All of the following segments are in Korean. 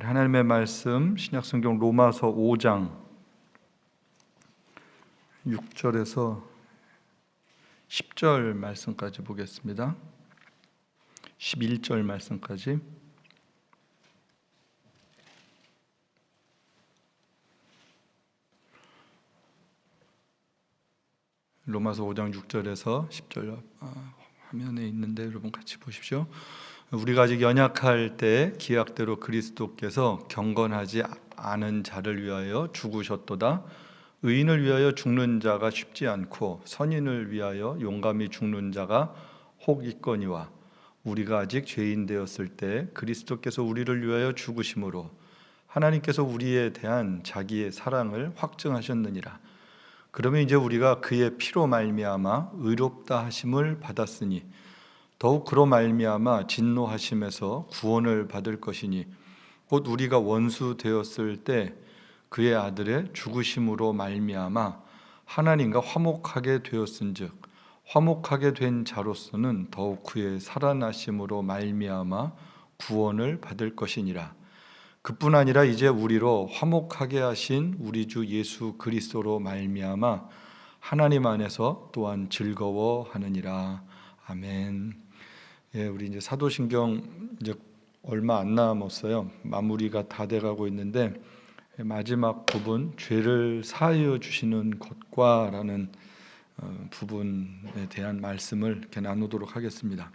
하나님의 말씀 신약성경 로마서 5장 6절에서 10절 말씀까지 보겠습니다. 11절 말씀까지. 로마서 5장 6절에서 10절 화면에 있는데 여러분 같이 보십시오. 우리가 아직 연약할 때 기약대로 그리스도께서 경건하지 않은 자를 위하여 죽으셨도다. 의인을 위하여 죽는 자가 쉽지 않고 선인을 위하여 용감히 죽는 자가 혹 있거니와 우리가 아직 죄인 되었을 때 그리스도께서 우리를 위하여 죽으심으로 하나님께서 우리에 대한 자기의 사랑을 확증하셨느니라. 그러면 이제 우리가 그의 피로 말미암아 의롭다 하심을 받았으니 더욱 그로 말미암아 진노하심에서 구원을 받을 것이니 곧 우리가 원수 되었을 때 그의 아들의 죽으심으로 말미암아 하나님과 화목하게 되었은즉 화목하게 된 자로서는 더욱 그의 살아나심으로 말미암아 구원을 받을 것이니라. 그뿐 아니라 이제 우리로 화목하게 하신 우리 주 예수 그리스도로 말미암아 하나님 안에서 또한 즐거워하느니라. 아멘. 예, 우리 이제 사도신경 이제 얼마 안 남았어요. 마무리가 다 돼가고 있는데 마지막 부분 죄를 사하여 주시는 것과라는 부분에 대한 말씀을 이렇게 나누도록 하겠습니다.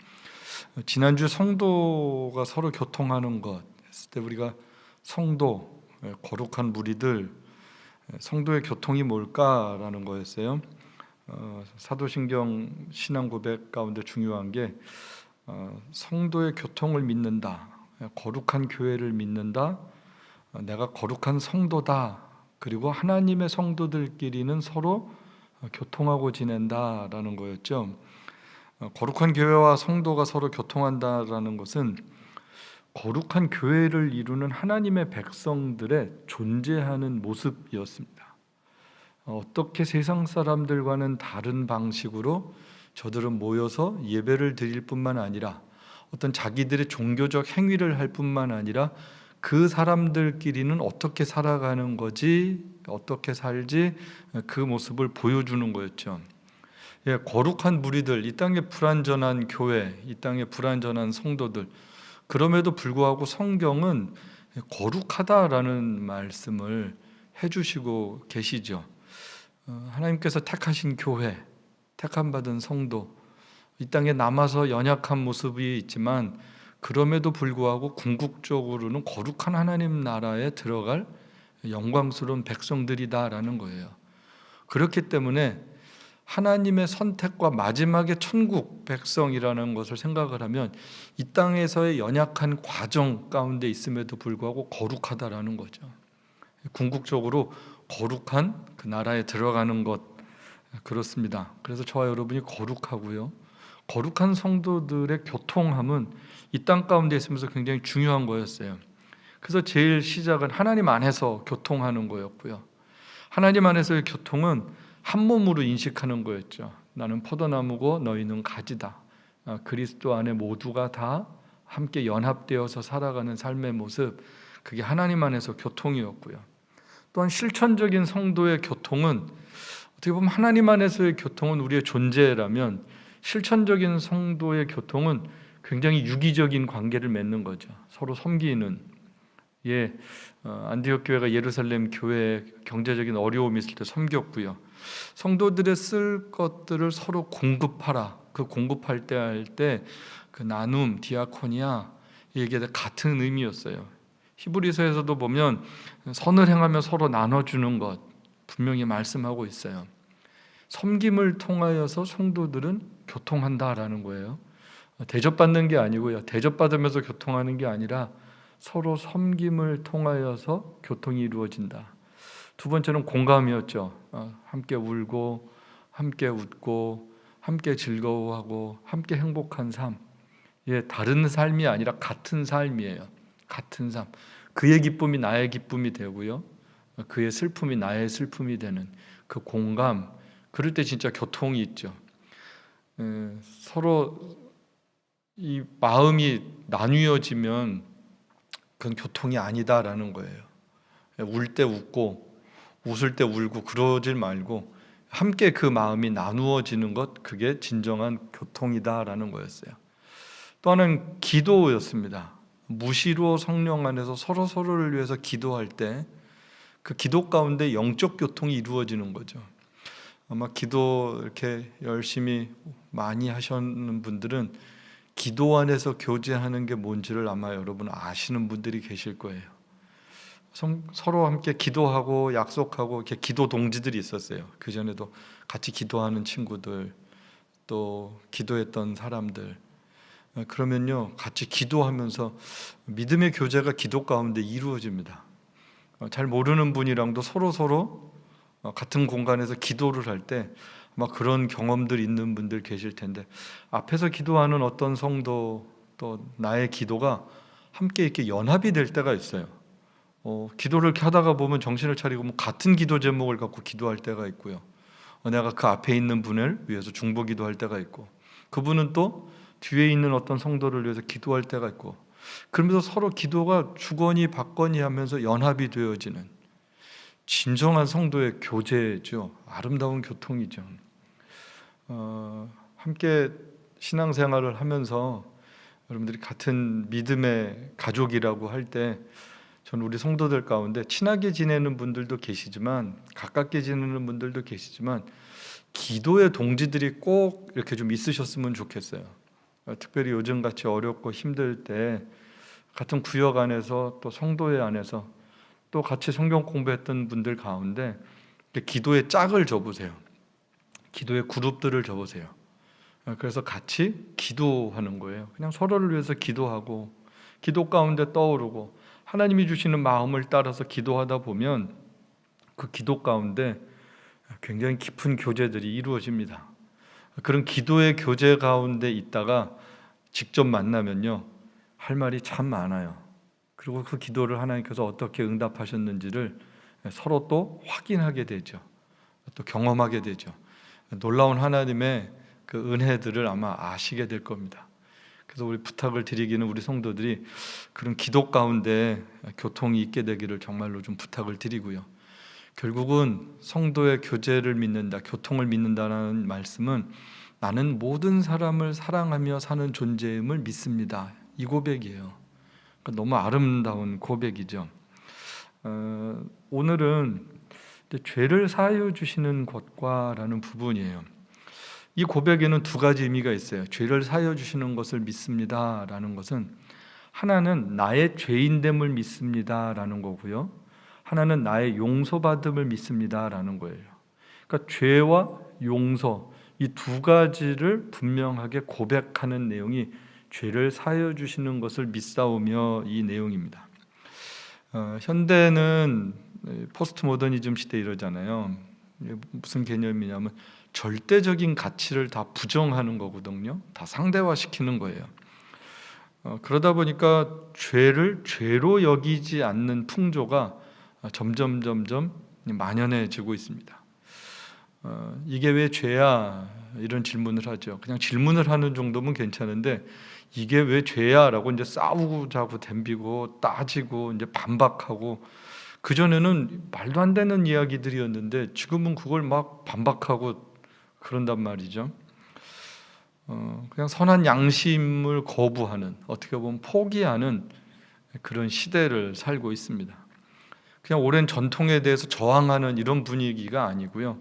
지난주 성도가 서로 교통하는 것 했을 때 우리가 성도, 거룩한 무리들, 성도의 교통이 뭘까라는 거였어요. 사도신경 신앙 고백 가운데 중요한 게 성도의 교통을 믿는다, 거룩한 교회를 믿는다, 내가 거룩한 성도다, 그리고 하나님의 성도들끼리는 서로 교통하고 지낸다라는 거였죠. 거룩한 교회와 성도가 서로 교통한다라는 것은 거룩한 교회를 이루는 하나님의 백성들의 존재하는 모습이었습니다. 어떻게 세상 사람들과는 다른 방식으로 저들은 모여서 예배를 드릴 뿐만 아니라 어떤 자기들의 종교적 행위를 할 뿐만 아니라 그 사람들끼리는 어떻게 살아가는 거지, 어떻게 살지, 그 모습을 보여주는 거였죠. 예, 거룩한 무리들, 이 땅에 불완전한 교회, 이 땅에 불완전한 성도들, 그럼에도 불구하고 성경은 거룩하다라는 말씀을 해주시고 계시죠. 하나님께서 택하신 교회, 택함받은 성도, 이 땅에 남아서 연약한 모습이 있지만 그럼에도 불구하고 궁극적으로는 거룩한 하나님 나라에 들어갈 영광스러운 백성들이다라는 거예요. 그렇기 때문에 하나님의 선택과 마지막에 천국 백성이라는 것을 생각을 하면 이 땅에서의 연약한 과정 가운데 있음에도 불구하고 거룩하다라는 거죠. 궁극적으로 거룩한 그 나라에 들어가는 것, 그렇습니다. 그래서 저와 여러분이 거룩하고요, 거룩한 성도들의 교통함은 이 땅 가운데 있으면서 굉장히 중요한 거였어요. 그래서 제일 시작은 하나님 안에서 교통하는 거였고요, 하나님 안에서의 교통은 한 몸으로 인식하는 거였죠. 나는 포도나무고 너희는 가지다. 그리스도 안에 모두가 다 함께 연합되어서 살아가는 삶의 모습, 그게 하나님 안에서 교통이었고요. 또한 실천적인 성도의 교통은 어떻게 보면 하나님 안에서의 교통은 우리의 존재라면 실천적인 성도의 교통은 굉장히 유기적인 관계를 맺는 거죠. 서로 섬기는. 안디옥 교회가 예루살렘 교회에 경제적인 어려움이 있을 때 섬겼고요. 성도들의 쓸 것들을 서로 공급하라. 그 공급할 때 할 때 그 나눔, 디아코니아, 이게 같은 의미였어요. 히브리서에서도 보면 선을 행하며 서로 나눠주는 것 분명히 말씀하고 있어요. 섬김을 통하여서 성도들은 교통한다라는 거예요. 대접받는 게 아니고요, 대접받으면서 교통하는 게 아니라 서로 섬김을 통하여서 교통이 이루어진다. 두 번째는 공감이었죠. 함께 울고 함께 웃고 함께 즐거워하고 함께 행복한 삶. 다른 삶이 아니라 같은 삶이에요. 같은 삶. 그의 기쁨이 나의 기쁨이 되고요, 그의 슬픔이 나의 슬픔이 되는 그 공감. 그럴 때 진짜 교통이 있죠. 서로 이 마음이 나뉘어지면 그건 교통이 아니다라는 거예요. 울 때 웃고 웃을 때 울고 그러질 말고 함께 그 마음이 나누어지는 것, 그게 진정한 교통이다라는 거였어요. 또 하나는 기도였습니다. 무시로 성령 안에서 서로를 위해서 기도할 때 그 기도 가운데 영적 교통이 이루어지는 거죠. 아마 기도 이렇게 열심히 많이 하시는 분들은 기도 안에서 교제하는 게 뭔지를 아마 여러분 아시는 분들이 계실 거예요. 서로 함께 기도하고 약속하고 이렇게 기도 동지들이 있었어요. 그 전에도 같이 기도하는 친구들, 또 기도했던 사람들. 그러면요, 같이 기도하면서 믿음의 교제가 기도 가운데 이루어집니다. 잘 모르는 분이랑도 서로 같은 공간에서 기도를 할 때 아마 그런 경험들 있는 분들 계실 텐데, 앞에서 기도하는 어떤 성도 또 나의 기도가 함께 이렇게 연합이 될 때가 있어요. 기도를 이렇게 하다가 보면 정신을 차리고 뭐 같은 기도 제목을 갖고 기도할 때가 있고요. 내가 그 앞에 있는 분을 위해서 중보 기도할 때가 있고, 그분은 또 뒤에 있는 어떤 성도를 위해서 기도할 때가 있고, 그러면서 서로 기도가 주거니 받거니 하면서 연합이 되어지는 진정한 성도의 교제죠. 아름다운 교통이죠. 함께 신앙생활을 하면서 여러분들이 같은 믿음의 가족이라고 할 때, 저는 우리 성도들 가운데 친하게 지내는 분들도 계시지만 가깝게 지내는 분들도 계시지만 기도의 동지들이 꼭 이렇게 좀 있으셨으면 좋겠어요. 특별히 요즘같이 어렵고 힘들 때 같은 구역 안에서 또 성도회 안에서 또 같이 성경 공부했던 분들 가운데 기도의 짝을 접으세요. 기도의 그룹들을 접으세요. 그래서 같이 기도하는 거예요. 그냥 서로를 위해서 기도하고 기도 가운데 떠오르고 하나님이 주시는 마음을 따라서 기도하다 보면 그 기도 가운데 굉장히 깊은 교제들이 이루어집니다. 그런 기도의 교제 가운데 있다가 직접 만나면요, 할 말이 참 많아요. 그리고 그 기도를 하나님께서 어떻게 응답하셨는지를 서로 또 확인하게 되죠. 또 경험하게 되죠. 놀라운 하나님의 그 은혜들을 아마 아시게 될 겁니다. 그래서 우리 부탁을 드리기는 우리 성도들이 그런 기도 가운데 교통이 있게 되기를 정말로 좀 부탁을 드리고요. 결국은 성도의 교제를 믿는다, 교통을 믿는다는 말씀은 나는 모든 사람을 사랑하며 사는 존재임을 믿습니다. 이 고백이에요. 그러니까 너무 아름다운 고백이죠. 오늘은 죄를 사하여 주시는 것과라는 부분이에요. 이 고백에는 두 가지 의미가 있어요. 죄를 사하여 주시는 것을 믿습니다라는 것은 하나는 나의 죄인됨을 믿습니다라는 거고요. 하나는 나의 용서받음을 믿습니다라는 거예요. 그러니까 죄와 용서, 이 두 가지를 분명하게 고백하는 내용이 죄를 사하여 주시는 것을 믿사오며 이 내용입니다. 현대는 포스트 모더니즘 시대 이러잖아요. 무슨 개념이냐면 절대적인 가치를 다 부정하는 거거든요. 다 상대화시키는 거예요. 그러다 보니까 죄를 죄로 여기지 않는 풍조가 점점 만연해지고 있습니다. 이게 왜 죄야? 이런 질문을 하죠. 그냥 질문을 하는 정도면 괜찮은데 이게 왜 죄야? 라고 이제 싸우고 자고 덤비고 따지고 이제 반박하고, 그전에는 말도 안 되는 이야기들이었는데 지금은 그걸 막 반박하고 그런단 말이죠. 그냥 선한 양심을 거부하는, 어떻게 보면 포기하는 그런 시대를 살고 있습니다. 그냥 오랜 전통에 대해서 저항하는 이런 분위기가 아니고요.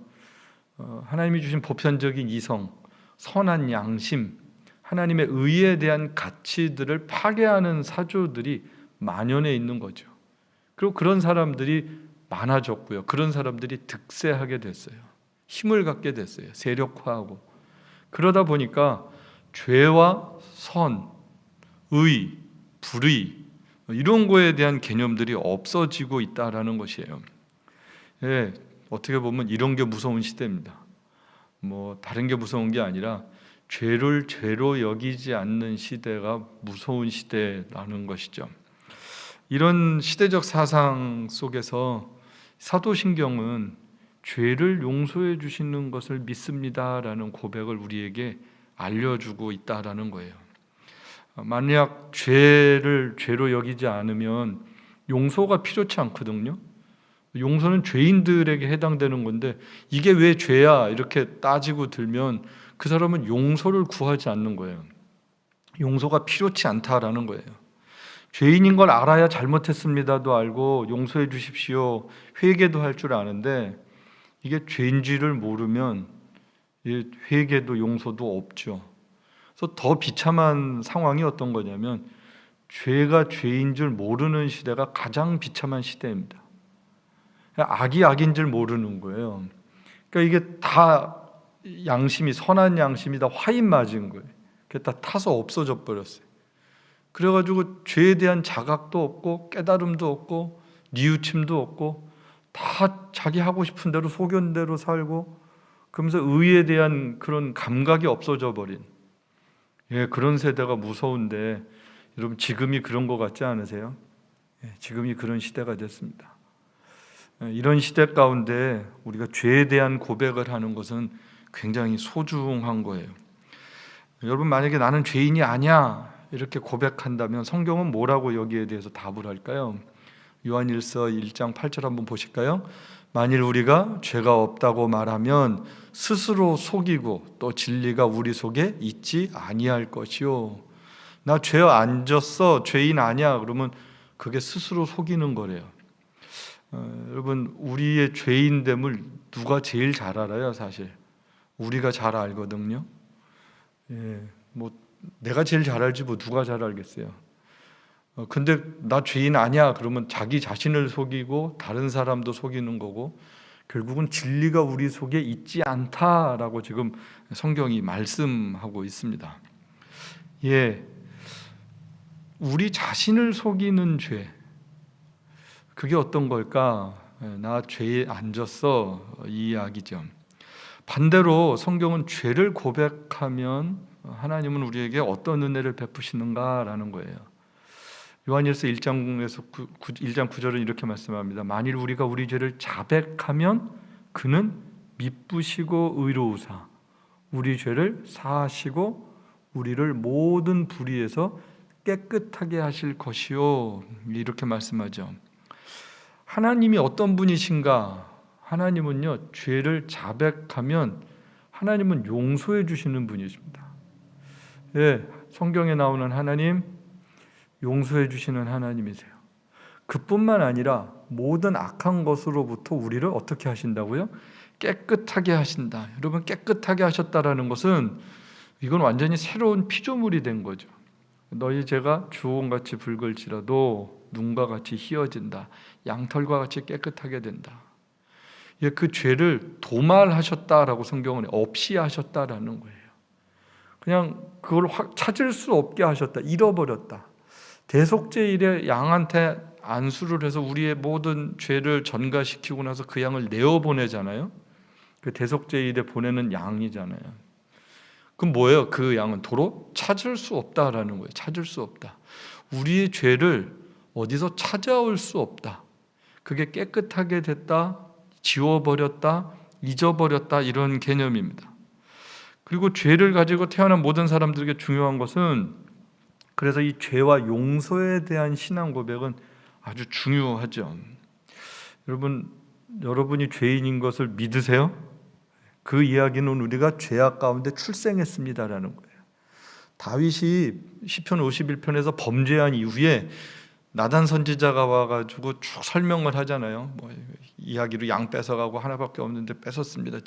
하나님이 주신 보편적인 이성, 선한 양심, 하나님의 의에 대한 가치들을 파괴하는 사조들이 만연해 있는 거죠. 그리고 그런 사람들이 많아졌고요. 그런 사람들이 득세하게 됐어요. 힘을 갖게 됐어요. 세력화하고. 그러다 보니까 죄와 선, 의, 불의 이런 거에 대한 개념들이 없어지고 있다라는 것이에요. 예, 어떻게 보면 이런 게 무서운 시대입니다. 뭐 다른 게 무서운 게 아니라 죄를 죄로 여기지 않는 시대가 무서운 시대라는 것이죠. 이런 시대적 사상 속에서 사도신경은 죄를 용서해 주시는 것을 믿습니다라는 고백을 우리에게 알려주고 있다라는 거예요. 만약 죄를 죄로 여기지 않으면 용서가 필요치 않거든요. 용서는 죄인들에게 해당되는 건데 이게 왜 죄야 이렇게 따지고 들면 그 사람은 용서를 구하지 않는 거예요. 용서가 필요치 않다라는 거예요. 죄인인 걸 알아야 잘못했습니다도 알고 용서해 주십시오 회개도 할 줄 아는데 이게 죄인지를 모르면 회개도 용서도 없죠. 그래서 더 비참한 상황이 어떤 거냐면 죄가 죄인 줄 모르는 시대가 가장 비참한 시대입니다. 악이 악인 줄 모르는 거예요. 그러니까 이게 다 양심이 선한 양심이 다 화인 맞은 거예요. 그게 다 타서 없어져 버렸어요. 그래가지고 죄에 대한 자각도 없고 깨달음도 없고 뉘우침도 없고 다 자기 하고 싶은 대로 소견대로 살고 그러면서 의에 대한 그런 감각이 없어져 버린 그런 세대가 무서운데 여러분 지금이 그런 것 같지 않으세요? 지금이 그런 시대가 됐습니다. 이런 시대 가운데 우리가 죄에 대한 고백을 하는 것은 굉장히 소중한 거예요. 여러분 만약에 나는 죄인이 아니야 이렇게 고백한다면 성경은 뭐라고 여기에 대해서 답을 할까요? 요한일서 1장 8절 한번 보실까요? 만일 우리가 죄가 없다고 말하면 스스로 속이고 또 진리가 우리 속에 있지 아니할 것이요. 나 죄 안 졌어 죄인 아니야 그러면 그게 스스로 속이는 거래요. 여러분 우리의 죄인됨을 누가 제일 잘 알아요? 사실 우리가 잘 알거든요. 뭐 내가 제일 잘 알지 뭐 누가 잘 알겠어요. 근데 나 죄인 아니야 그러면 자기 자신을 속이고 다른 사람도 속이는 거고 결국은 진리가 우리 속에 있지 않다라고 지금 성경이 말씀하고 있습니다. 우리 자신을 속이는 죄 그게 어떤 걸까? 나 죄에 안 졌어 이 이야기죠. 반대로 성경은 죄를 고백하면 하나님은 우리에게 어떤 은혜를 베푸시는가라는 거예요. 요한일서 1장에서 1장 9절은 이렇게 말씀합니다. 만일 우리가 우리 죄를 자백하면 그는 미쁘시고 의로우사 우리 죄를 사하시고 우리를 모든 불의에서 깨끗하게 하실 것이요 이렇게 말씀하죠. 하나님이 어떤 분이신가? 하나님은요 죄를 자백하면 하나님은 용서해 주시는 분이십니다. 성경에 나오는 하나님 용서해 주시는 하나님이세요. 그뿐만 아니라 모든 악한 것으로부터 우리를 어떻게 하신다고요? 깨끗하게 하신다. 여러분 깨끗하게 하셨다라는 것은 이건 완전히 새로운 피조물이 된 거죠. 너희 죄가 주홍같이 붉을지라도 눈과 같이 희어진다. 양털과 같이 깨끗하게 된다. 그 죄를 도말하셨다라고 성경은 없이 하셨다라는 거예요. 그냥 그걸 찾을 수 없게 하셨다. 잃어버렸다. 대속죄일에 양한테 안수를 해서 우리의 모든 죄를 전가시키고 나서 그 양을 내어보내잖아요. 그 대속죄일에 보내는 양이잖아요. 그럼 뭐예요? 그 양은 도로 찾을 수 없다라는 거예요. 찾을 수 없다. 우리의 죄를 어디서 찾아올 수 없다. 그게 깨끗하게 됐다, 지워버렸다, 잊어버렸다 이런 개념입니다. 그리고 죄를 가지고 태어난 모든 사람들에게 중요한 것은 그래서 이 죄와 용서에 대한 신앙 고백은 아주 중요하죠. 여러분이 죄인인 것을 믿으세요? 그 이야기는 우리가 죄악 가운데 출생했습니다라는 거예요. 다윗이 시편 51편에서 범죄한 이후에 나단 선지자가 와가지고 쭉 설명을 하잖아요. 이야기로 양 뺏어가고 하나밖에 없는데 뺏었습니다.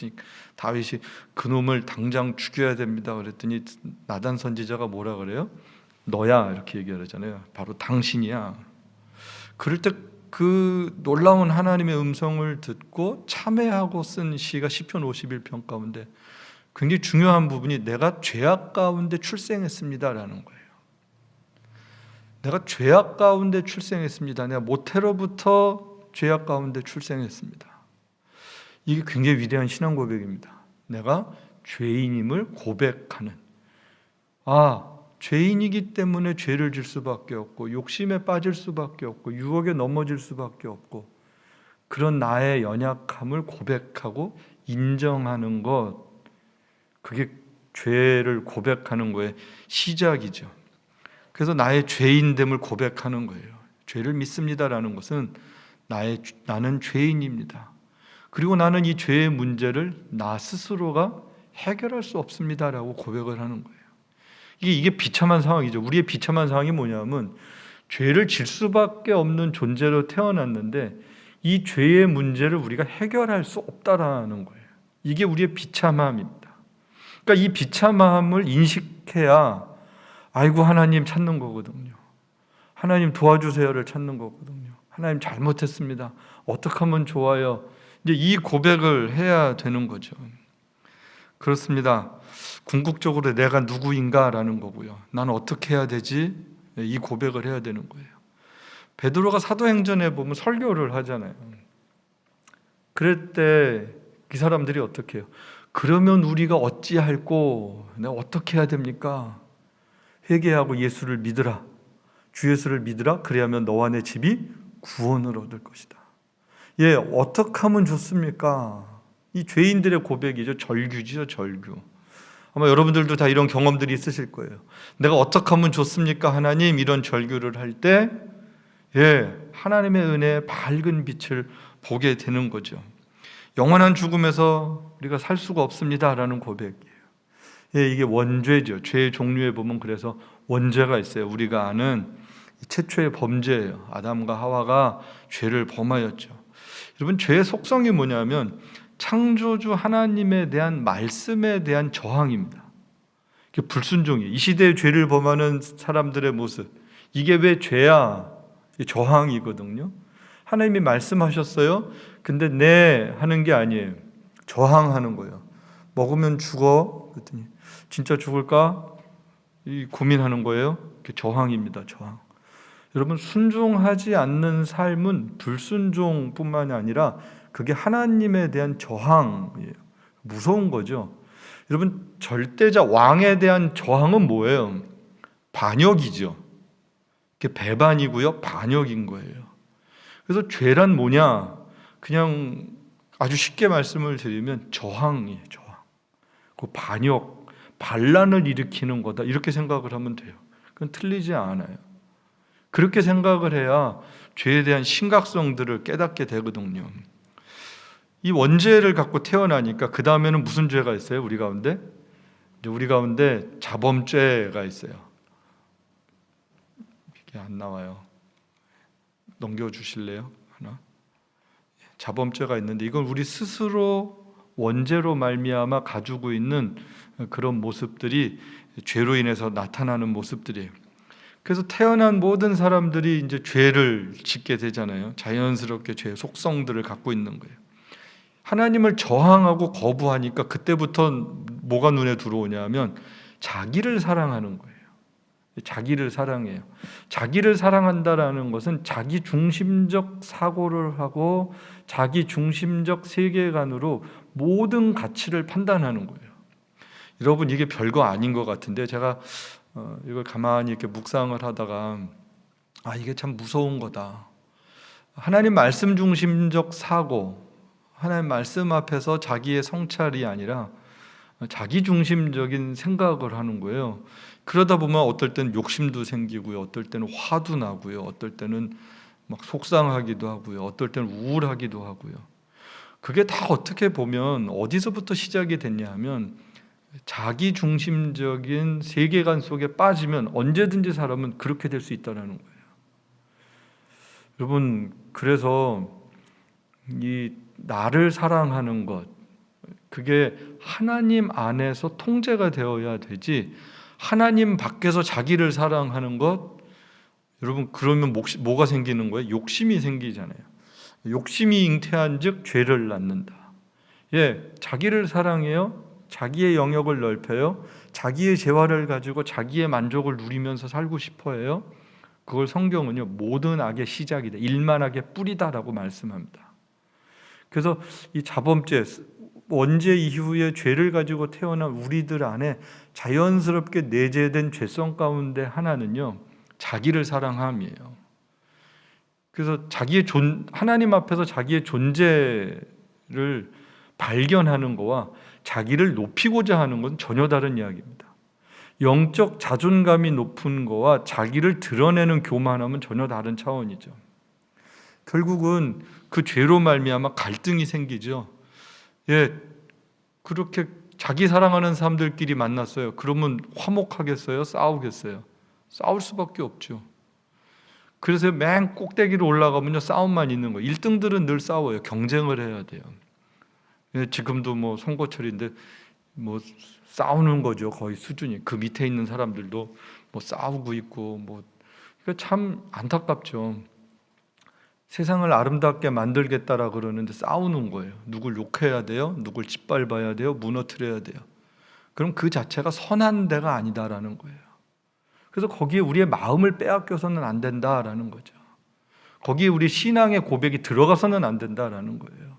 다윗이 그놈을 당장 죽여야 됩니다. 그랬더니 나단 선지자가 뭐라 그래요? 너야 이렇게 얘기하잖아요. 바로 당신이야. 그럴 때 그 놀라운 하나님의 음성을 듣고 참회하고 쓴 시가 시편 51편 가운데 굉장히 중요한 부분이 내가 죄악 가운데 출생했습니다라는 거예요. 내가 죄악 가운데 출생했습니다. 내가 모태로부터 죄악 가운데 출생했습니다. 이게 굉장히 위대한 신앙 고백입니다. 내가 죄인임을 고백하는 죄인이기 때문에 죄를 질 수밖에 없고 욕심에 빠질 수밖에 없고 유혹에 넘어질 수밖에 없고 그런 나의 연약함을 고백하고 인정하는 것 그게 죄를 고백하는 거의 시작이죠. 그래서 나의 죄인됨을 고백하는 거예요. 죄를 믿습니다라는 것은 나는 죄인입니다. 그리고 나는 이 죄의 문제를 나 스스로가 해결할 수 없습니다라고 고백을 하는 거예요. 이게 비참한 상황이죠. 우리의 비참한 상황이 뭐냐면 죄를 질 수밖에 없는 존재로 태어났는데 이 죄의 문제를 우리가 해결할 수 없다라는 거예요. 이게 우리의 비참함입니다. 그러니까 이 비참함을 인식해야 아이고 하나님 찾는 거거든요. 하나님 도와주세요를 찾는 거거든요. 하나님 잘못했습니다. 어떻게 하면 좋아요? 이제 이 고백을 해야 되는 거죠. 그렇습니다. 궁극적으로 내가 누구인가라는 거고요. 나는 어떻게 해야 되지? 이 고백을 해야 되는 거예요. 베드로가 사도행전에 보면 설교를 하잖아요. 그럴 때 이 사람들이 어떻게 해요? 그러면 우리가 어찌할꼬? 내가 어떻게 해야 됩니까? 회개하고 예수를 믿으라. 주 예수를 믿으라. 그래야면 너와 내 집이 구원을 얻을 것이다. 어떻게 하면 좋습니까? 이 죄인들의 고백이죠. 절규죠, 절규. 아마 여러분들도 다 이런 경험들이 있으실 거예요. 내가 어떻게 하면 좋습니까? 하나님, 이런 절규를 할 때, 하나님의 은혜의 밝은 빛을 보게 되는 거죠. 영원한 죽음에서 우리가 살 수가 없습니다라는 고백이에요. 이게 원죄죠. 죄의 종류에 보면 그래서 원죄가 있어요. 우리가 아는 최초의 범죄예요. 아담과 하와가 죄를 범하였죠. 여러분, 죄의 속성이 뭐냐면 창조주 하나님에 대한 말씀에 대한 저항입니다. 불순종이에요. 이 시대의 죄를 범하는 사람들의 모습, 이게 왜 죄야? 저항이거든요. 하나님이 말씀하셨어요. 근데 네 하는 게 아니에요. 저항하는 거예요. 먹으면 죽어. 그랬더니 진짜 죽을까? 고민하는 거예요. 저항입니다. 저항. 여러분, 순종하지 않는 삶은 불순종뿐만이 아니라 그게 하나님에 대한 저항이에요. 무서운 거죠. 여러분, 절대자 왕에 대한 저항은 뭐예요? 반역이죠. 그게 배반이고요, 반역인 거예요. 그래서 죄란 뭐냐? 그냥 아주 쉽게 말씀을 드리면 저항이에요. 저항. 그 반역, 반란을 일으키는 거다. 이렇게 생각을 하면 돼요. 그건 틀리지 않아요. 그렇게 생각을 해야 죄에 대한 심각성들을 깨닫게 되거든요. 이 원죄를 갖고 태어나니까 그 다음에는 무슨 죄가 있어요? 우리 가운데? 우리 가운데 자범죄가 있어요. 이게 안 나와요. 넘겨주실래요? 하나. 자범죄가 있는데 이건 우리 스스로 원죄로 말미암아 가지고 있는 그런 모습들이 죄로 인해서 나타나는 모습들이에요. 그래서 태어난 모든 사람들이 이제 죄를 짓게 되잖아요. 자연스럽게 죄의 속성들을 갖고 있는 거예요. 하나님을 저항하고 거부하니까 그때부터 뭐가 눈에 들어오냐면 자기를 사랑하는 거예요. 자기를 사랑해요. 자기를 사랑한다라는 것은 자기 중심적 사고를 하고 자기 중심적 세계관으로 모든 가치를 판단하는 거예요. 여러분, 이게 별거 아닌 것 같은데 제가 이걸 가만히 이렇게 묵상을 하다가 이게 참 무서운 거다. 하나님 말씀 중심적 사고, 하나님 말씀 앞에서 자기의 성찰이 아니라 자기 중심적인 생각을 하는 거예요. 그러다 보면 어떨 때는 욕심도 생기고요, 어떨 때는 화도 나고요, 어떨 때는 막 속상하기도 하고요, 어떨 때는 우울하기도 하고요. 그게 다 어떻게 보면 어디서부터 시작이 됐냐 하면 자기 중심적인 세계관 속에 빠지면 언제든지 사람은 그렇게 될 수 있다는 거예요. 여러분, 그래서 이 나를 사랑하는 것, 그게 하나님 안에서 통제가 되어야 되지, 하나님 밖에서 자기를 사랑하는 것, 여러분, 그러면 뭐가 생기는 거예요? 욕심이 생기잖아요. 욕심이 잉태한 즉 죄를 낳는다. 자기를 사랑해요. 자기의 영역을 넓혀요. 자기의 재화를 가지고 자기의 만족을 누리면서 살고 싶어 해요. 그걸 성경은요, 모든 악의 시작이다, 일만악의 뿌리다라고 말씀합니다. 그래서 이 자범죄, 원죄 이후에 죄를 가지고 태어난 우리들 안에 자연스럽게 내재된 죄성 가운데 하나는요, 자기를 사랑함이에요. 그래서 하나님 앞에서 자기의 존재를 발견하는 거와 자기를 높이고자 하는 건 전혀 다른 이야기입니다. 영적 자존감이 높은 거와 자기를 드러내는 교만함은 전혀 다른 차원이죠. 결국은 그 죄로 말미암아 갈등이 생기죠. 예, 그렇게 자기 사랑하는 사람들끼리 만났어요. 그러면 화목하겠어요? 싸우겠어요? 싸울 수밖에 없죠. 그래서 맨 꼭대기로 올라가면요, 싸움만 있는 거예요. 1등들은 늘 싸워요. 경쟁을 해야 돼요. 예, 지금도 뭐 선거철인데 뭐 싸우는 거죠. 거의 수준이. 그 밑에 있는 사람들도 뭐 싸우고 있고 뭐, 그러니까 참 안타깝죠. 세상을 아름답게 만들겠다라 그러는데 싸우는 거예요. 누굴 욕해야 돼요? 누굴 짓밟아야 돼요? 무너뜨려야 돼요. 그럼 그 자체가 선한 데가 아니다라는 거예요. 그래서 거기에 우리의 마음을 빼앗겨서는 안 된다라는 거죠. 거기에 우리 신앙의 고백이 들어가서는 안 된다라는 거예요.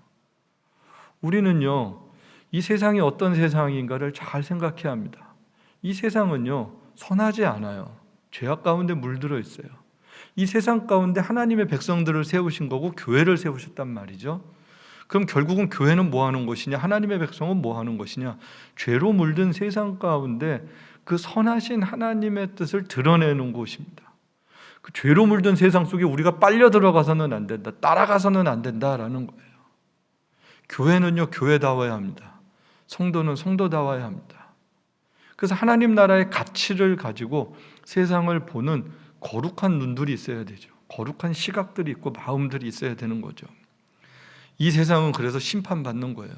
우리는요, 이 세상이 어떤 세상인가를 잘 생각해야 합니다. 이 세상은요, 선하지 않아요. 죄악 가운데 물들어 있어요. 이 세상 가운데 하나님의 백성들을 세우신 거고 교회를 세우셨단 말이죠. 그럼 결국은 교회는 뭐 하는 것이냐? 하나님의 백성은 뭐 하는 것이냐? 죄로 물든 세상 가운데 그 선하신 하나님의 뜻을 드러내는 곳입니다. 그 죄로 물든 세상 속에 우리가 빨려 들어가서는 안 된다. 따라가서는 안 된다라는 거예요. 교회는요, 교회다워야 합니다. 성도는 성도다워야 합니다. 그래서 하나님 나라의 가치를 가지고 세상을 보는 거룩한 눈들이 있어야 되죠. 거룩한 시각들이 있고 마음들이 있어야 되는 거죠. 이 세상은 그래서 심판받는 거예요.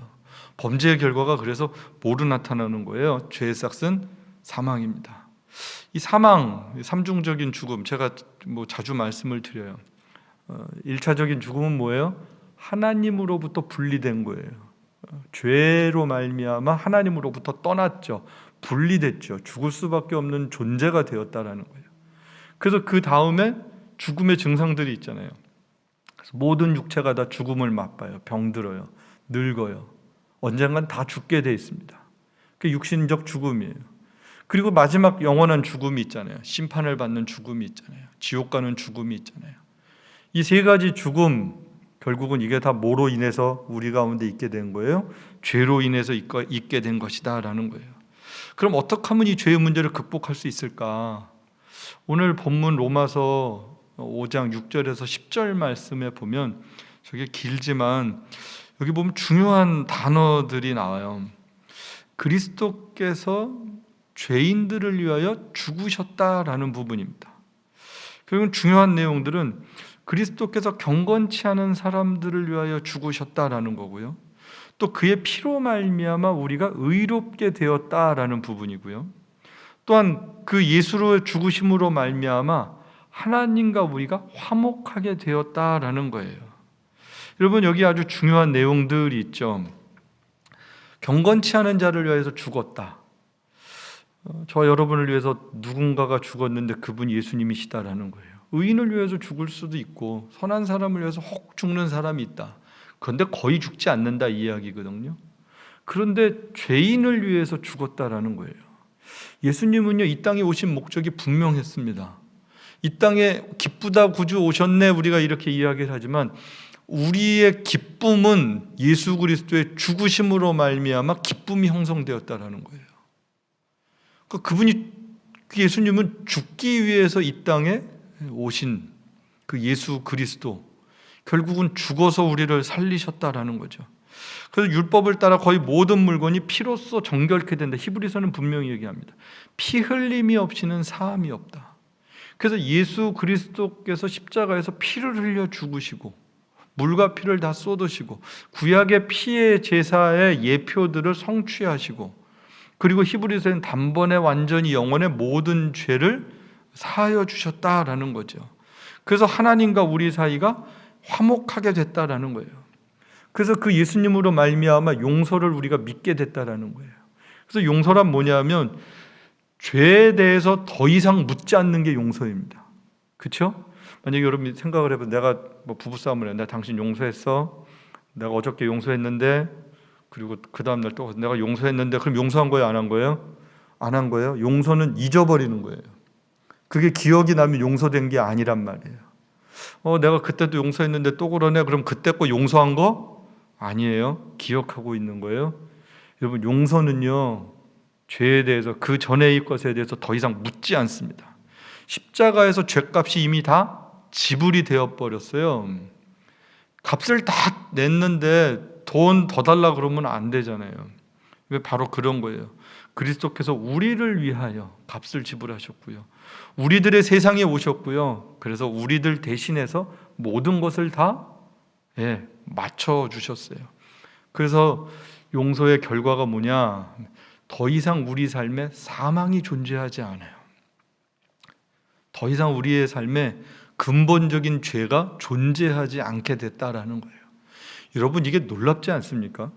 범죄의 결과가 그래서 뭐로 나타나는 거예요? 죄의 싹은 사망입니다. 이 사망, 삼중적인 죽음, 제가 뭐 자주 말씀을 드려요. 1차적인 죽음은 뭐예요? 하나님으로부터 분리된 거예요. 죄로 말미암아 하나님으로부터 떠났죠. 분리됐죠. 죽을 수밖에 없는 존재가 되었다라는 거예요. 그래서 그 다음에 죽음의 증상들이 있잖아요. 그래서 모든 육체가 다 죽음을 맛봐요. 병들어요. 늙어요. 언젠간 다 죽게 돼 있습니다. 그게 육신적 죽음이에요. 그리고 마지막 영원한 죽음이 있잖아요. 심판을 받는 죽음이 있잖아요. 지옥 가는 죽음이 있잖아요. 이 세 가지 죽음, 결국은 이게 다 뭐로 인해서 우리 가운데 있게 된 거예요? 죄로 인해서 있게 된 것이다 라는 거예요. 그럼 어떻게 하면 이 죄의 문제를 극복할 수 있을까? 오늘 본문 로마서 5장 6절에서 10절 말씀에 보면, 저게 길지만 여기 보면 중요한 단어들이 나와요. 그리스도께서 죄인들을 위하여 죽으셨다라는 부분입니다. 결국은 중요한 내용들은 그리스도께서 경건치 않은 사람들을 위하여 죽으셨다라는 거고요. 또 그의 피로 말미암아 우리가 의롭게 되었다라는 부분이고요. 또한 그 예수로 죽으심으로 말미암아 하나님과 우리가 화목하게 되었다라는 거예요. 여러분, 여기 아주 중요한 내용들이 있죠. 경건치 않은 자를 위해서 죽었다. 저와 여러분을 위해서 누군가가 죽었는데 그분이 예수님이시다라는 거예요. 의인을 위해서 죽을 수도 있고 선한 사람을 위해서 혹 죽는 사람이 있다. 그런데 거의 죽지 않는다 이 이야기거든요. 그런데 죄인을 위해서 죽었다라는 거예요. 예수님은요, 이 땅에 오신 목적이 분명했습니다. 이 땅에 기쁘다 구주 오셨네 우리가 이렇게 이야기를 하지만 우리의 기쁨은 예수 그리스도의 죽으심으로 말미암아 기쁨이 형성되었다라는 거예요. 그분이, 예수님은 죽기 위해서 이 땅에 오신 그 예수 그리스도, 결국은 죽어서 우리를 살리셨다라는 거죠. 그래서 율법을 따라 거의 모든 물건이 피로써 정결케 된다. 히브리서는 분명히 얘기합니다. 피 흘림이 없이는 사함이 없다. 그래서 예수 그리스도께서 십자가에서 피를 흘려 죽으시고 물과 피를 다 쏟으시고 구약의 피의 제사의 예표들을 성취하시고, 그리고 히브리서는 단번에 완전히 영원의 모든 죄를 사하여 주셨다라는 거죠. 그래서 하나님과 우리 사이가 화목하게 됐다라는 거예요. 그래서 그 예수님으로 말미암아 용서를 우리가 믿게 됐다라는 거예요. 그래서 용서란 뭐냐면 죄에 대해서 더 이상 묻지 않는 게 용서입니다. 그렇죠? 만약에 여러분이 생각을 해보면, 내가 뭐 부부싸움을 해, 내가 당신 용서했어, 내가 어저께 용서했는데, 그리고 그 다음날 또 내가 용서했는데, 그럼 용서한 거예요, 안 한 거예요? 안 한 거예요. 용서는 잊어버리는 거예요. 그게 기억이 나면 용서된 게 아니란 말이에요. 내가 그때도 용서했는데 또 그러네, 그럼 그때 거 용서한 거? 아니에요. 기억하고 있는 거예요. 여러분, 용서는요 죄에 대해서, 그 전의 것에 대해서 더 이상 묻지 않습니다. 십자가에서 죄값이 이미 다 지불이 되어 버렸어요. 값을 다 냈는데 돈 더 달라 그러면 안 되잖아요. 왜? 바로 그런 거예요. 그리스도께서 우리를 위하여 값을 지불하셨고요, 우리들의 세상에 오셨고요, 그래서 우리들 대신해서 모든 것을 다 맞춰 주셨어요. 그래서 용서의 결과가 뭐냐? 더 이상 우리 삶에 사망이 존재하지 않아요. 더 이상 우리의 삶에 근본적인 죄가 존재하지 않게 됐다라는 거예요. 여러분, 이게 놀랍지 않습니까?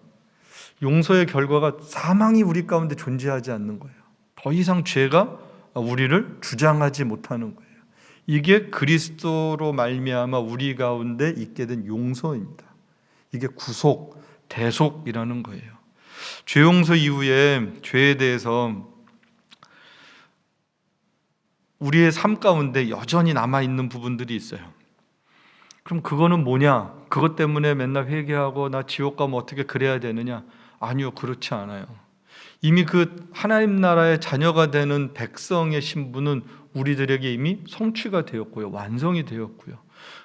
용서의 결과가 사망이 우리 가운데 존재하지 않는 거예요. 더 이상 죄가 우리를 주장하지 못하는 거예요. 이게 그리스도로 말미암아 우리 가운데 있게 된 용서입니다. 이게 구속, 대속이라는 거예요. 죄 용서 이후에 죄에 대해서 우리의 삶 가운데 여전히 남아있는 부분들이 있어요. 그럼 그거는 뭐냐? 그것 때문에 맨날 회개하고 나 지옥 가면 어떻게 그래야 되느냐? 아니요, 그렇지 않아요. 이미 그 하나님 나라의 자녀가 되는 백성의 신분은 우리들에게 이미 성취가 되었고요, 완성이 되었고요.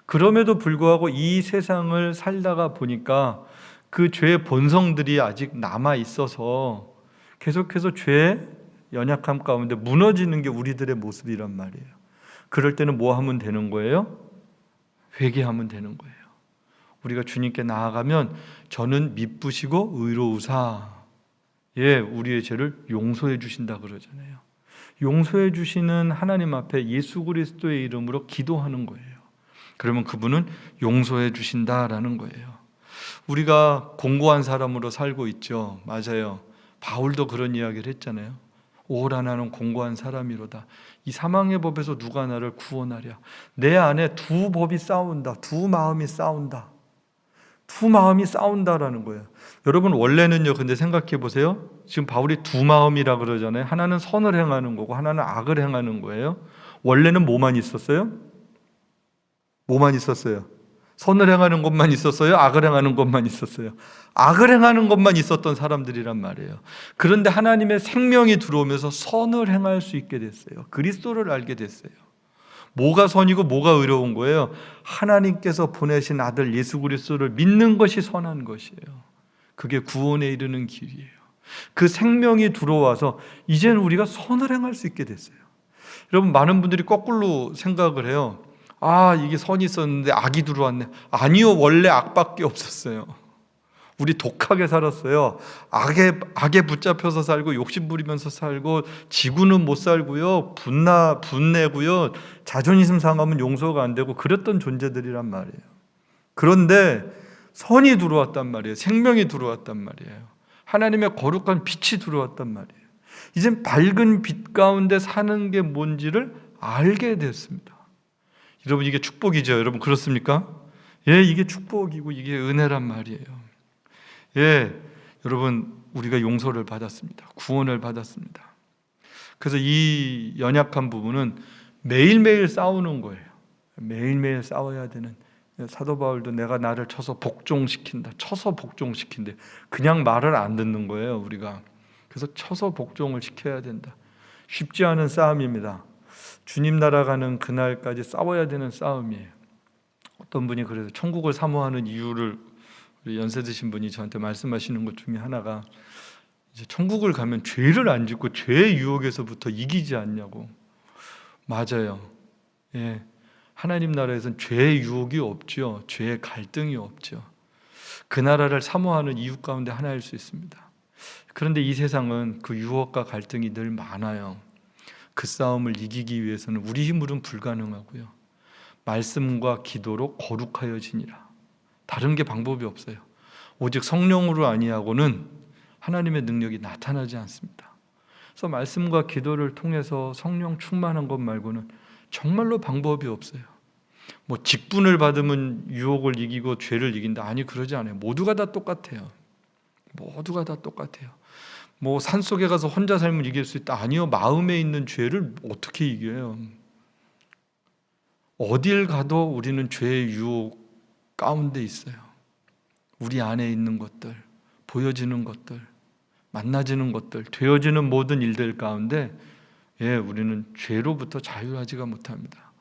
그럼에도 불구하고 이 세상을 살다가 보니까 그 죄의 본성들이 아직 남아 있어서 계속해서 죄의 연약함 가운데 무너지는 게 우리들의 모습이란 말이에요. 그럴 때는 뭐 하면 되는 거예요? 회개하면 되는 거예요. 우리가 주님께 나아가면 저는 미쁘시고 의로우사, 우리의 죄를 용서해 주신다 그러잖아요. 용서해 주시는 하나님 앞에 예수 그리스도의 이름으로 기도하는 거예요. 그러면 그분은 용서해 주신다라는 거예요. 우리가 공고한 사람으로 살고 있죠. 맞아요. 바울도 그런 이야기를 했잖아요. 오라 나는 공고한 사람이로다. 이 사망의 법에서 누가 나를 구원하랴. 내 안에 두 법이 싸운다. 두 마음이 싸운다. 두 마음이 싸운다라는 거예요. 여러분, 원래는요, 근데 생각해 보세요. 지금 바울이 두 마음이라 그러잖아요. 하나는 선을 행하는 거고 하나는 악을 행하는 거예요. 원래는 뭐만 있었어요? 뭐만 있었어요? 선을 행하는 것만 있었어요? 악을 행하는 것만 있었어요? 악을 행하는 것만 있었던 사람들이란 말이에요. 그런데 하나님의 생명이 들어오면서 선을 행할 수 있게 됐어요. 그리스도를 알게 됐어요. 뭐가 선이고 뭐가 의로운 거예요? 하나님께서 보내신 아들 예수 그리스도를 믿는 것이 선한 것이에요. 그게 구원에 이르는 길이에요. 그 생명이 들어와서 이제는 우리가 선을 행할 수 있게 됐어요. 여러분, 많은 분들이 거꾸로 생각을 해요. 이게 선이 있었는데 악이 들어왔네. 아니요, 원래 악밖에 없었어요. 우리 독하게 살았어요. 악에 붙잡혀서 살고 욕심 부리면서 살고 지구는 못 살고요, 분내고요, 자존심 상하면 용서가 안 되고 그랬던 존재들이란 말이에요. 그런데 선이 들어왔단 말이에요. 생명이 들어왔단 말이에요. 하나님의 거룩한 빛이 들어왔단 말이에요. 이젠 밝은 빛 가운데 사는 게 뭔지를 알게 됐습니다. 여러분, 이게 축복이죠. 여러분, 그렇습니까? 이게 축복이고 이게 은혜란 말이에요. 여러분, 우리가 용서를 받았습니다. 구원을 받았습니다. 그래서 이 연약한 부분은 매일매일 싸우는 거예요. 매일매일 싸워야 되는. 사도 바울도 내가 나를 쳐서 복종시킨다. 쳐서 복종시킨대. 그냥 말을 안 듣는 거예요, 우리가. 그래서 쳐서 복종을 시켜야 된다. 쉽지 않은 싸움입니다. 주님 나라 가는 그날까지 싸워야 되는 싸움이에요. 어떤 분이 그래서 천국을 사모하는 이유를, 우리 연세 드신 분이 저한테 말씀하시는 것 중에 하나가, 이제 천국을 가면 죄를 안 짓고 죄의 유혹에서부터 이기지 않냐고. 맞아요. 하나님 나라에서는 죄의 유혹이 없죠. 죄의 갈등이 없죠. 그 나라를 사모하는 이유 가운데 하나일 수 있습니다. 그런데 이 세상은 그 유혹과 갈등이 늘 많아요. 그 싸움을 이기기 위해서는 우리 힘으로는 불가능하고요, 말씀과 기도로 거룩하여지니라. 다른 게 방법이 없어요. 오직 성령으로 아니하고는 하나님의 능력이 나타나지 않습니다. 그래서 말씀과 기도를 통해서 성령 충만한 것 말고는 정말로 방법이 없어요. 뭐 직분을 받으면 유혹을 이기고 죄를 이긴다, 아니, 그러지 않아요. 모두가 다 똑같아요. 모두가 다 똑같아요. 뭐 산속에 가서 혼자 살면 이길 수 있다, 아니요. 마음에 있는 죄를 어떻게 이겨요? 어딜 가도 우리는 죄의 유혹 가운데 있어요. 우리 안에 있는 것들, 보여지는 것들, 만나지는 것들, 되어지는 모든 일들 가운데 우리는 죄로부터 자유하지가 못합니다.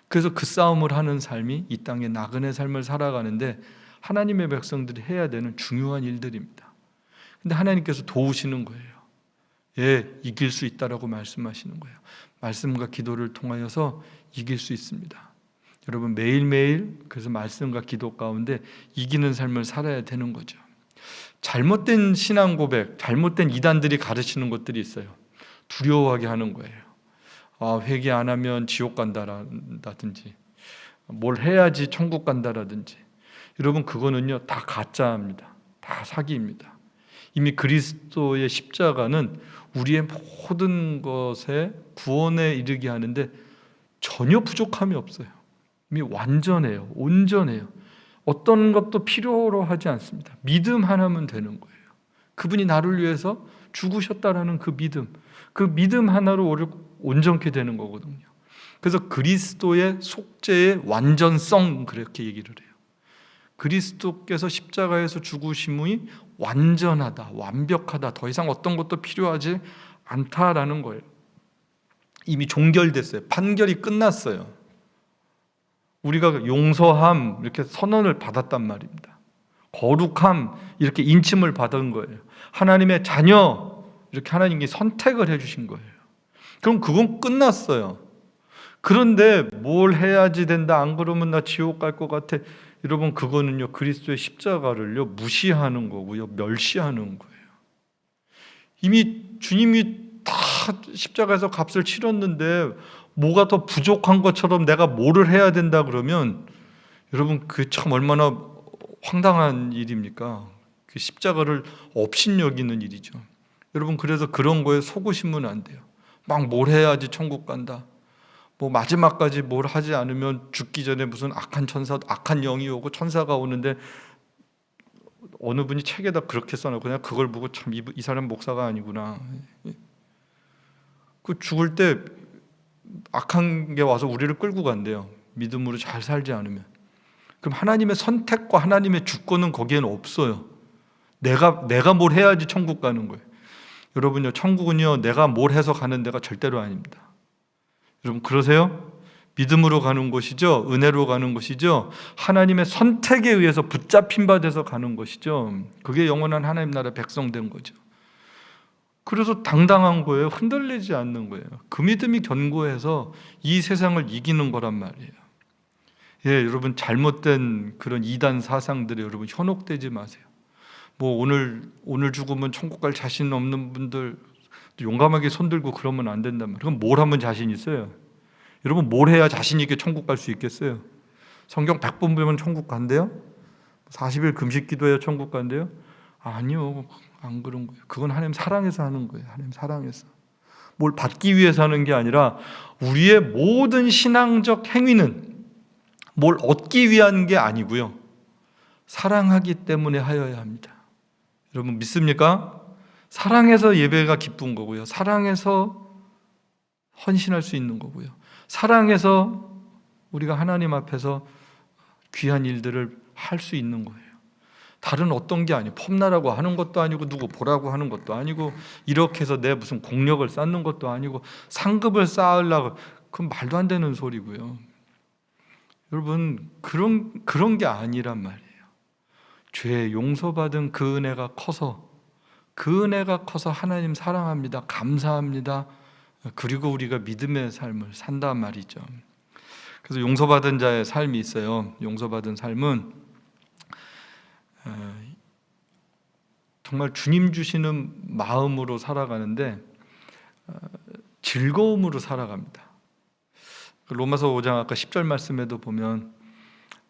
그래서 그 싸움을 하는 삶이 이 땅의 나그네 삶을 살아가는데 하나님의 백성들이 해야 되는 중요한 일들입니다. 근데 하나님께서 도우시는 거예요. 이길 수 있다라고 말씀하시는 거예요. 말씀과 기도를 통하여서 이길 수 있습니다. 여러분, 매일매일 그래서 말씀과 기도 가운데 이기는 삶을 살아야 되는 거죠. 잘못된 신앙 고백, 잘못된 이단들이 가르치는 것들이 있어요. 두려워하게 하는 거예요. 회개 안 하면 지옥 간다라든지, 뭘 해야지 천국 간다라든지. 여러분, 그거는요 다 가짜입니다. 다 사기입니다. 이미 그리스도의 십자가는 우리의 모든 것에 구원에 이르게 하는데 전혀 부족함이 없어요. 이미 완전해요. 온전해요. 어떤 것도 필요로 하지 않습니다. 믿음 하나면 되는 거예요. 그분이 나를 위해서 죽으셨다라는 그 믿음 하나로 우리를 온전케 되는 거거든요. 그래서 그리스도의 속죄의 완전성, 그렇게 얘기를 해요. 그리스도께서 십자가에서 죽으심이 완전하다, 완벽하다, 더 이상 어떤 것도 필요하지 않다라는 거예요. 이미 종결됐어요. 판결이 끝났어요. 우리가 용서함 이렇게 선언을 받았단 말입니다. 거룩함 이렇게 인침을 받은 거예요. 하나님의 자녀 이렇게 하나님이 선택을 해주신 거예요. 그럼 그건 끝났어요. 그런데 뭘 해야지 된다, 안 그러면 나 지옥 갈 것 같아. 여러분, 그거는요 그리스도의 십자가를요 무시하는 거고요, 멸시하는 거예요. 이미 주님이 다 십자가에서 값을 치렀는데 뭐가 더 부족한 것처럼 내가 뭐를 해야 된다 그러면, 여러분, 그 참 얼마나 황당한 일입니까? 그 십자가를 업신여기는 일이죠. 여러분, 그래서 그런 거에 속으시면 안 돼요. 막 뭘 해야지 천국 간다, 뭐 마지막까지 뭘 하지 않으면 죽기 전에 무슨 악한 영이 오고 천사가 오는데, 어느 분이 책에다 그렇게 써놓고 그냥 그걸 보고 참 이 사람 목사가 아니구나. 그 죽을 때 악한 게 와서 우리를 끌고 간대요. 믿음으로 잘 살지 않으면. 그럼 하나님의 선택과 하나님의 주권은 거기에는 없어요. 내가 뭘 해야지 천국 가는 거예요. 여러분요, 천국은요 내가 뭘 해서 가는 데가 절대로 아닙니다. 여러분, 그러세요? 믿음으로 가는 곳이죠. 은혜로 가는 곳이죠. 하나님의 선택에 의해서 붙잡힌 바 돼서 가는 것이죠. 그게 영원한 하나님 나라 백성된 거죠. 그래서 당당한 거예요. 흔들리지 않는 거예요. 그 믿음이 견고해서 이 세상을 이기는 거란 말이에요. 여러분, 잘못된 그런 이단 사상들에 여러분 현혹되지 마세요. 뭐 오늘 죽으면 천국 갈 자신 없는 분들 용감하게 손들고 그러면 안 된단 말이에요. 그럼 뭘 하면 자신 있어요? 여러분, 뭘 해야 자신 있게 천국 갈 수 있겠어요? 성경 100번 보면 천국 간대요? 40일 금식 기도해야 천국 간대요? 아니요, 안 그런 거예요. 그건 하나님 사랑해서 하는 거예요. 하나님 사랑해서. 뭘 받기 위해서 하는 게 아니라 우리의 모든 신앙적 행위는 뭘 얻기 위한 게 아니고요, 사랑하기 때문에 하여야 합니다. 여러분, 믿습니까? 사랑해서 예배가 기쁜 거고요, 사랑해서 헌신할 수 있는 거고요, 사랑해서 우리가 하나님 앞에서 귀한 일들을 할 수 있는 거예요. 다른 어떤 게 아니에요. 폼나라고 하는 것도 아니고 누구 보라고 하는 것도 아니고 이렇게 해서 내 무슨 공력을 쌓는 것도 아니고 상급을 쌓으려고, 그건 말도 안 되는 소리고요. 여러분, 그런 게 아니란 말이에요. 죄 용서받은 그 은혜가 커서 하나님 사랑합니다, 감사합니다, 그리고 우리가 믿음의 삶을 산단 말이죠. 그래서 용서받은 자의 삶이 있어요. 용서받은 삶은 정말 주님 주시는 마음으로 살아가는데 즐거움으로 살아갑니다. 로마서 5장 아까 10절 말씀에도 보면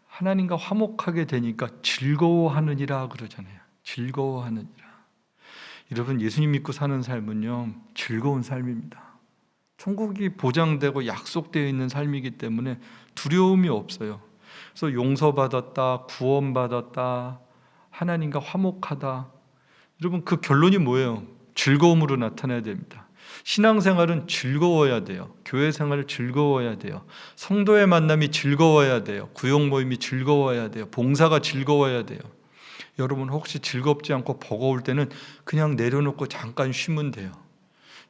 하나님과 화목하게 되니까 즐거워하느니라 그러잖아요. 즐거워하느니라. 여러분, 예수님 믿고 사는 삶은요 즐거운 삶입니다. 천국이 보장되고 약속되어 있는 삶이기 때문에 두려움이 없어요. 그래서 용서받았다, 구원받았다, 하나님과 화목하다. 여러분, 그 결론이 뭐예요? 즐거움으로 나타나야 됩니다. 신앙생활은 즐거워야 돼요. 교회 생활을 즐거워야 돼요. 성도의 만남이 즐거워야 돼요. 구역 모임이 즐거워야 돼요. 봉사가 즐거워야 돼요. 여러분 혹시 즐겁지 않고 버거울 때는 그냥 내려놓고 잠깐 쉬면 돼요.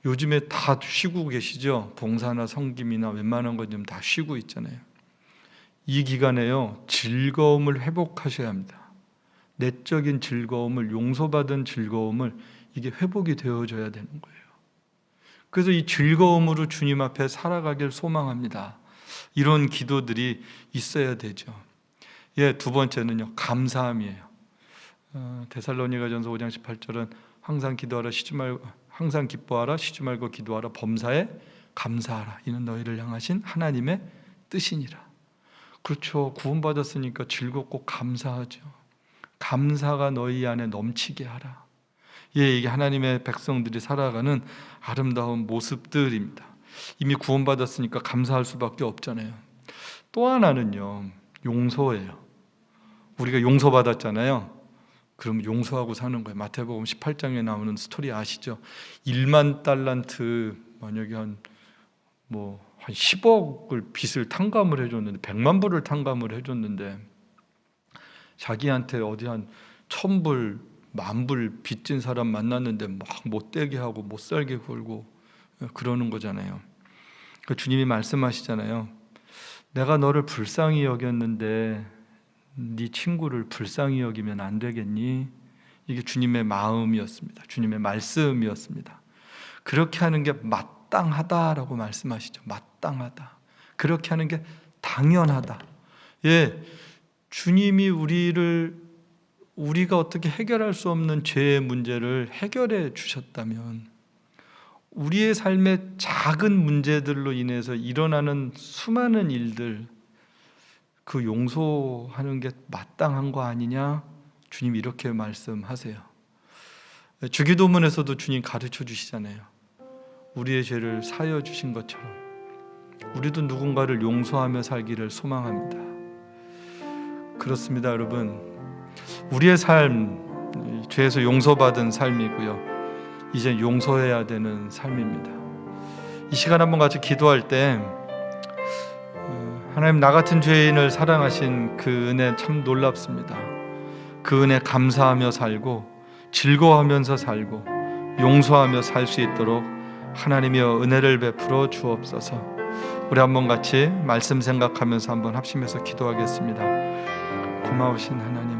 요즘에 다 쉬고 계시죠? 봉사나 섬김이나 웬만한 건 좀 다 쉬고 있잖아요. 이 기간에요, 즐거움을 회복하셔야 합니다. 내적인 즐거움을, 용서받은 즐거움을 이게 회복이 되어져야 되는 거예요. 그래서 이 즐거움으로 주님 앞에 살아가길 소망합니다. 이런 기도들이 있어야 되죠. 두 번째는요, 감사함이에요. 데살로니가전서 5장 18절은 항상 기도하라, 항상 기뻐하라, 쉬지 말고 기도하라, 범사에 감사하라. 이는 너희를 향하신 하나님의 뜻이니라. 그렇죠. 구원받았으니까 즐겁고 감사하죠. 감사가 너희 안에 넘치게 하라. 이게 하나님의 백성들이 살아가는 아름다운 모습들입니다. 이미 구원받았으니까 감사할 수밖에 없잖아요. 또 하나는요, 용서예요. 우리가 용서받았잖아요. 그럼 용서하고 사는 거예요. 마태복음 18장에 나오는 스토리 아시죠? 1만 달란트, 만약에 한 10억을 빚을 탕감을 해줬는데, 100만 불을 탕감을 해줬는데, 자기한테 어디 한 1000불, 10,000불 빚진 사람 만났는데 막 못되게 하고 못 살게 굴고 그러는 거잖아요. 주님이 말씀하시잖아요. 내가 너를 불쌍히 여겼는데 네 친구를 불쌍히 여기면 안 되겠니? 이게 주님의 마음이었습니다. 주님의 말씀이었습니다. 그렇게 하는 게 마땅하다라고 말씀하시죠. 마땅하다. 그렇게 하는 게 당연하다. 주님이 우리가 어떻게 해결할 수 없는 죄의 문제를 해결해 주셨다면, 우리의 삶의 작은 문제들로 인해서 일어나는 수많은 일들, 그 용서하는 게 마땅한 거 아니냐? 주님 이렇게 말씀하세요. 주기도문에서도 주님 가르쳐 주시잖아요. 우리의 죄를 사여 주신 것처럼 우리도 누군가를 용서하며 살기를 소망합니다. 그렇습니다, 여러분. 우리의 삶, 죄에서 용서받은 삶이고요, 이제 용서해야 되는 삶입니다. 이 시간 한번 같이 기도할 때, 하나님, 나 같은 죄인을 사랑하신 그 은혜 참 놀랍습니다. 그 은혜 감사하며 살고 즐거워하면서 살고 용서하며 살 수 있도록 하나님이여 은혜를 베풀어 주옵소서. 우리 한번 같이 말씀 생각하면서 한번 합심해서 기도하겠습니다. 고마우신 하나님,